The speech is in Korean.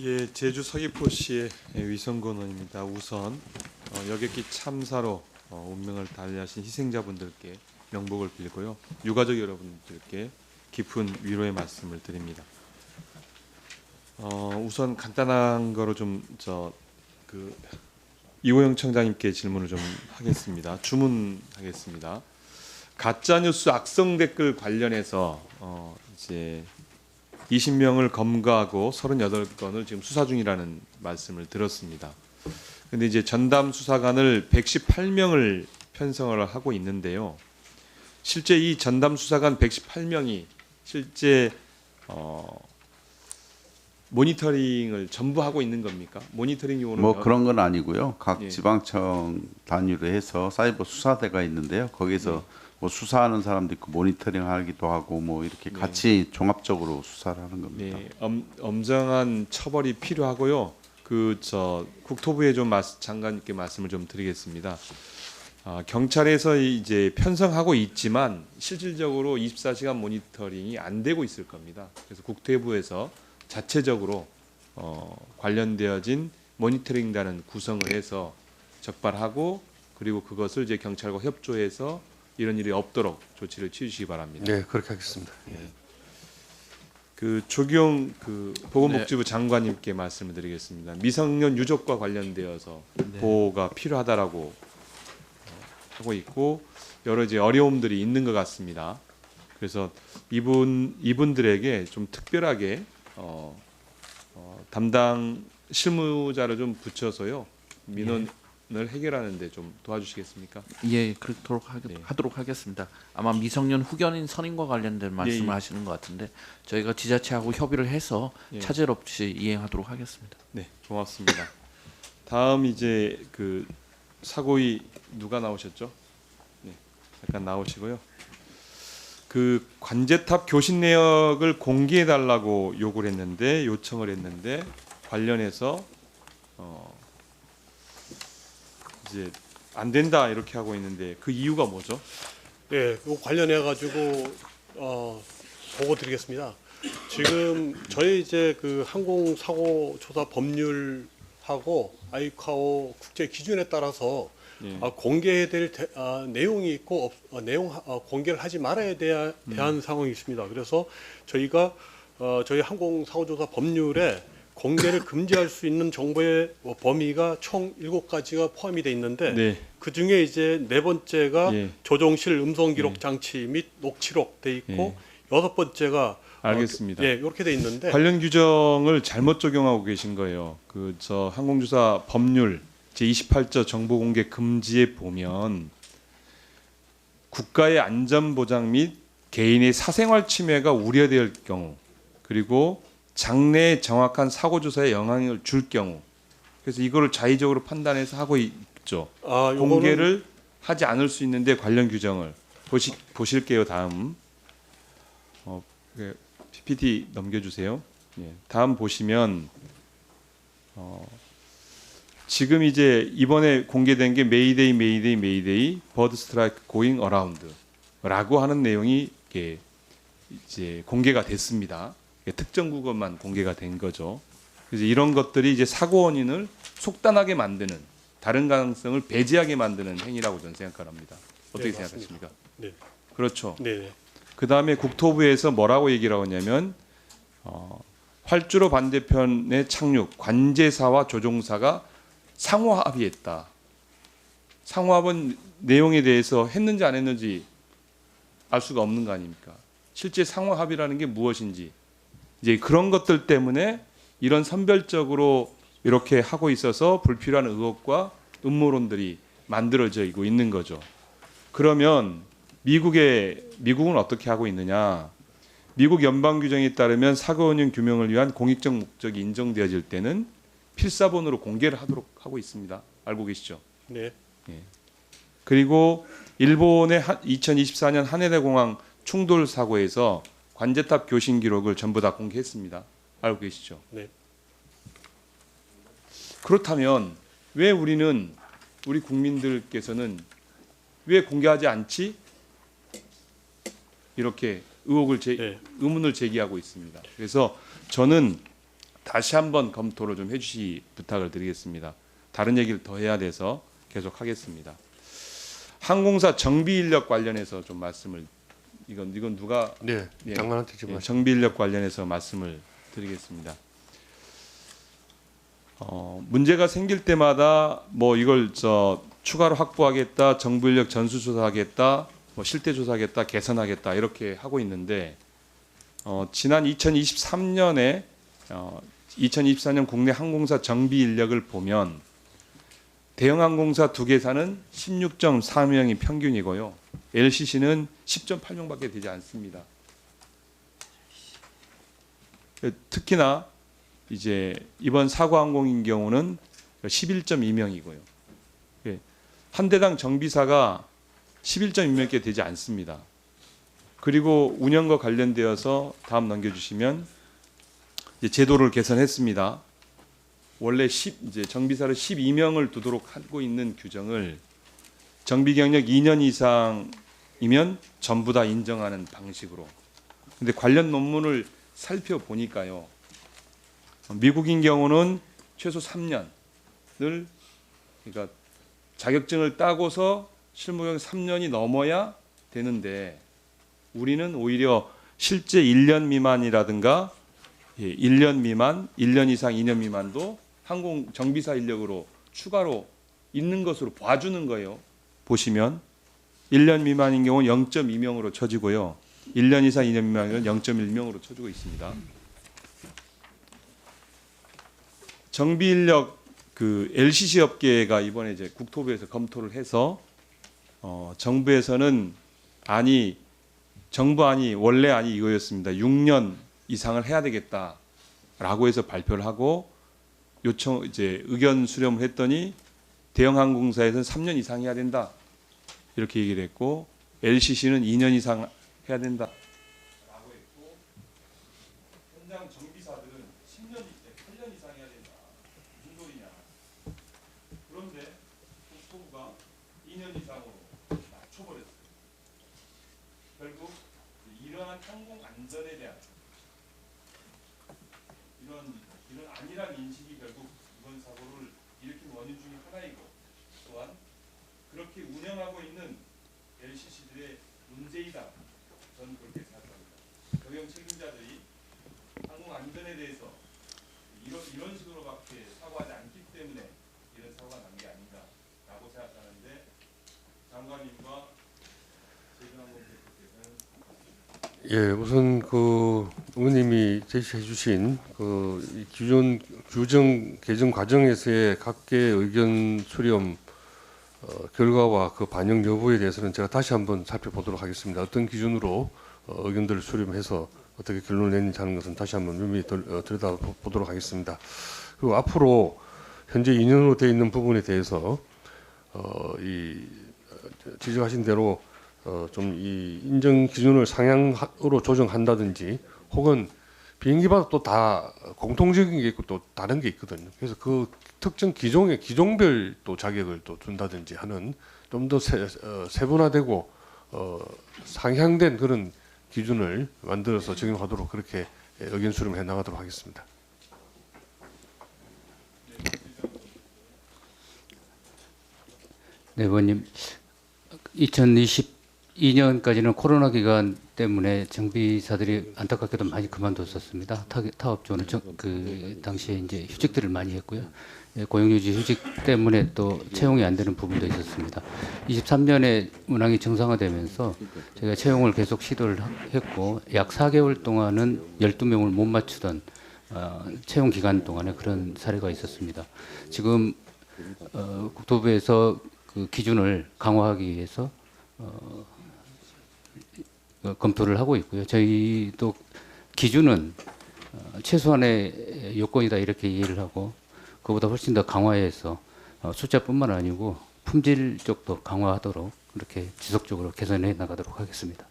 예, 제주 서귀포시의 위성군원입니다. 우선 여객기 참사로 운명을 달리하신 희생자분들께 명복을 빌고요. 유가족 여러분들께 깊은 위로의 말씀을 드립니다. 우선 간단한 거로 이호영 청장님께 질문을 좀 하겠습니다. 주문하겠습니다. 가짜뉴스 악성 댓글 관련해서 이제 20명을 검거하고 38건을 지금 수사 중이라는 말씀을 들었습니다. 근데 이제 전담 수사관을 118명을 편성을 하고 있는데요. 실제 이 전담 수사관 118명이 실제 모니터링을 전부 하고 있는 겁니까? 모니터링 요원은 뭐 그런 건 아니고요. 각 예. 지방청 단위로 해서 사이버 수사대가 있는데요. 거기서 뭐 수사하는 사람도 있고 모니터링 하기도 하고 뭐 이렇게 네. 같이 종합적으로 수사를 하는 겁니다. 네, 엄정한 처벌이 필요하고요. 국토부에 좀 장관님께 말씀을 좀 드리겠습니다. 경찰에서 이제 편성하고 있지만 실질적으로 24시간 모니터링이 안 되고 있을 겁니다. 그래서 국토부에서 자체적으로 관련되어진 모니터링단은 구성을 해서 적발하고 그리고 그것을 이제 경찰과 협조해서 이런 일이 없도록 조치를 취하시기 바랍니다. 네, 그렇게 하겠습니다. 조경 보건복지부 장관님께 말씀을 드리겠습니다. 미성년 유족과 관련되어서 보호가 필요하다라고 하고 있고 여러 이제 어려움들이 있는 것 같습니다. 그래서 이분들에게 좀 특별하게 담당 실무자를 좀 붙여서요 민원을 해결하는데 좀 도와주시겠습니까? 예, 그렇도록 하도록 하겠습니다. 아마 미성년 후견인 선임과 관련된 말씀을 예. 하시는 것 같은데 저희가 지자체하고 협의를 해서 예. 차질 없이 이행하도록 하겠습니다. 네, 고맙습니다. 다음 이제 사고의 누가 나오셨죠? 네, 잠깐 나오시고요. 관제탑 교신 내역을 공개해 달라고 요청을 했는데 관련해서 이제 안 된다 이렇게 하고 있는데 그 이유가 뭐죠? 네, 이 관련해 가지고 보고 드리겠습니다. 지금 저희 이제 항공 사고 조사 법률하고 아이카오 국제 기준에 따라서 예. 공개해야 될 내용이 있고 공개를 하지 말아야 대한 상황이 있습니다. 그래서 저희가 저희 항공 사고 조사 법률에 공개를 금지할 수 있는 정보의 범위가 총 7가지가 포함이 돼 있는데 네. 그 중에 이제 네 번째가 예. 조종실 음성 기록 장치 및 녹취록 돼 있고 여섯 번째가 알겠습니다. 이렇게 돼 있는데 관련 규정을 잘못 적용하고 계신 거예요. 항공주사 법률 제28조 정보공개 금지에 보면 국가의 안전보장 및 개인의 사생활 침해가 우려될 경우 그리고 장래에 정확한 사고조사에 영향을 줄 경우 그래서 이거를 자의적으로 판단해서 하고 있죠. 요거는 공개를 하지 않을 수 있는데 관련 규정을 보실게요. 다음 PPT 넘겨주세요. 예, 다음 보시면 지금 이제 이번에 공개된 게 메이데이 버드 스트라이크 고잉 어라운드라고 하는 내용이 이제 공개가 됐습니다. 특정 구간만 공개가 된 거죠. 그래서 이런 것들이 이제 사고 원인을 속단하게 만드는 다른 가능성을 배제하게 만드는 행위라고 저는 생각합니다. 어떻게 네, 맞습니다. 생각하십니까? 네. 그렇죠. 네. 그 다음에 국토부에서 뭐라고 얘기를 하냐면 활주로 반대편의 착륙 관제사와 조종사가 상호 합의했다. 상호 합은 내용에 대해서 했는지 안 했는지 알 수가 없는 거 아닙니까? 실제 상호 합의라는 게 무엇인지 이제 그런 것들 때문에 이런 선별적으로 이렇게 하고 있어서 불필요한 의혹과 음모론들이 만들어지고 있는 거죠. 그러면 미국은 어떻게 하고 있느냐? 미국 연방 규정에 따르면 사고 원인 규명을 위한 공익적 목적이 인정되어질 때는 필사본으로 공개를 하도록 하고 있습니다. 알고 계시죠? 네. 그리고 일본의 2024년 하네다 공항 충돌 사고에서 관제탑 교신 기록을 전부 다 공개했습니다. 알고 계시죠? 네. 그렇다면 왜 우리 국민들께서는 왜 공개하지 않지? 이렇게 의문을 제기하고 있습니다. 그래서 저는 다시 한번 검토를 좀 해주시 부탁을 드리겠습니다. 다른 얘기를 더 해야 돼서 계속 하겠습니다. 항공사 정비 인력 관련해서 좀 말씀을 이건 누가 네, 예, 장관한테 지금 예, 정비 인력 관련해서 말씀을 드리겠습니다. 문제가 생길 때마다 뭐 이걸 추가로 확보하겠다, 정부 인력 전수조사하겠다, 뭐 실태조사하겠다, 개선하겠다 이렇게 하고 있는데 지난 2023년에 2024년 국내 항공사 정비 인력을 보면 대형 항공사 2개사는 16.4명이 평균이고요. LCC는 10.8명밖에 되지 않습니다. 특히나 이제 이번 사고항공인 경우는 11.2명이고요. 한 대당 정비사가 11.2명밖에 되지 않습니다. 그리고 운영과 관련되어서 다음 넘겨주시면 이제 제도를 개선했습니다. 원래 이제 정비사를 12명을 두도록 하고 있는 규정을 정비 경력 2년 이상이면 전부 다 인정하는 방식으로. 근데 관련 논문을 살펴보니까요. 미국인 경우는 최소 3년을 그러니까 자격증을 따고서 실무경 3년이 넘어야 되는데 우리는 오히려 실제 1년 미만이라든가 1년 미만, 1년 이상 2년 미만도 항공 정비사 인력으로 추가로 있는 것으로 봐주는 거예요. 보시면 1년 미만인 경우는 0.2명으로 쳐지고요. 1년 이상 2년 미만은 0.1명으로 쳐주고 있습니다. 정비 인력 그 LCC 업계가 이번에 이제 국토부에서 검토를 해서 정부에서는 정부안이 원래 안이 이거였습니다. 6년 이상을 해야 되겠다라고 해서 발표를 하고 이제 의견 수렴을 했더니 대형 항공사에서는 3년 이상 해야 된다 이렇게 얘기를 했고 LCC는 2년 이상 해야 된다라고 했고 현장 정비사들은 10년 8년 이상 해야 된다. 무슨 소리냐? 그런데 국토부가 2년 이상으로 낮춰버렸어요. 결국 이러한 항공 안전에 대한 이런 안일한 인식이 결국 이번 사고를 일으킨 원인 중에 하나이고 또한 그렇게 운영하고 있는 LCC들의 문제이다. 저는 그렇게 생각합니다. 경영 책임자들이 항공 안전에 대해서 이런 식으로밖에 사고하지 않기 때문에 이런 사고가 난 게 아닌가라고 생각하는데 장관님과 최근항공 대표께서는 예, 우선 그 의원님이 제시해 주신 이 규정 개정 과정에서의 각계의 의견 수렴 결과와 그 반영 여부에 대해서는 제가 다시 한번 살펴보도록 하겠습니다. 어떤 기준으로 의견들을 수렴해서 어떻게 결론을 내는지 하는 것은 다시 한번 면밀히 들여다보도록 하겠습니다. 그리고 앞으로 현재 2년으로 되어 있는 부분에 대해서 지적하신 대로 좀 이 인정 기준을 상향으로 조정한다든지 혹은 비행기마다 또 다 공통적인 게 있고 또 다른 게 있거든요. 그래서 그 특정 기종별 또 자격을 또 준다든지 하는 좀 더 세분화되고 상향된 그런 기준을 만들어서 적용하도록 그렇게 의견 수렴해 나가도록 하겠습니다. 네, 의원님. 2022년까지는 코로나 기간 때문에 정비사들이 안타깝게도 많이 그만뒀었습니다. 타업종은 그 당시에 이제 휴직들을 많이 했고요. 고용유지 휴직 때문에 또 채용이 안 되는 부분도 있었습니다. 23년에 운항이 정상화되면서 저희가 채용을 계속 시도를 했고 약 4개월 동안은 12명을 못 맞추던 채용 기간 동안에 그런 사례가 있었습니다. 지금 국토부에서 그 기준을 강화하기 위해서 검토를 하고 있고요. 저희도 기준은 최소한의 요건이다 이렇게 이해를 하고 그보다 훨씬 더 강화해서 숫자뿐만 아니고 품질 쪽도 강화하도록 그렇게 지속적으로 개선해 나가도록 하겠습니다.